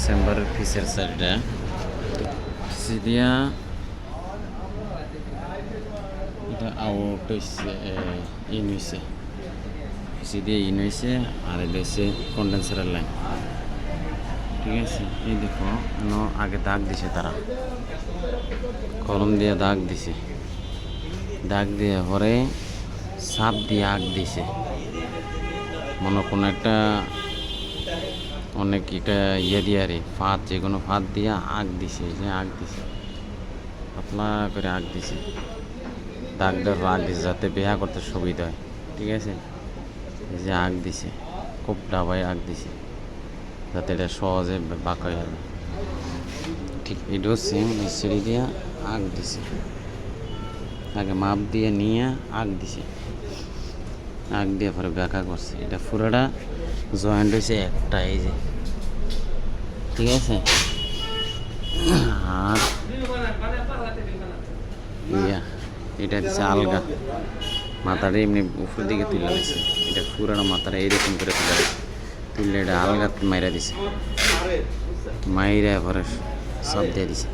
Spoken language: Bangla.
চেম্বারের পিসের সাইডটা পিসি দিয়া এটা আউট হয়েছে, ইন হয়েছে, পিসি দিয়ে ইন হয়েছে। আর এটা হচ্ছে কন্ডেন্সারের লাইন। ঠিক আছে, এই দেখো আগে দাগ দিছে, তারা কলম দিয়ে দাগ দিছে, দাগ দিয়ে পরে সাপ দিয়ে আগ দিছে। মনে কোনো একটা অনেক এটা দিয়ে আরে ফাঁদ, যে কোনো ফাঁদ দিয়ে আগ দিছে, যে আগ দিছে, পাতলা করে আগ দিছে, দাগ দেওয়ার আগ দিছে যাতে বেহা করতে সুবিধা হয়। ঠিক আছে, এই যে আগ দিছে, খুব ডাবায় আগ দিছে যাতে এটা সহজে বাঁকা হয়ে যাবে। ঠিক এটাও সেম সিঁড়ি দিয়ে আগ দিছে, আগে মাপ দিয়ে নিয়ে আগ দিছে, আগ দিয়ে পরে ব্যাকা করছে। এটা পুরোটা জয়েন্ট হয়েছে একটা, এই যে। ঠিক আছে, আর এটা হচ্ছে আলগা, মাথাটা এমনি উপর দিকে তুলে দিছে, এটা পুরোনো মাথাটা এইরকম করে তুলে দিছে, তুললে এটা আলগা মাইরা দিছে, মাইরা পরে সব দিয়ে দিছে।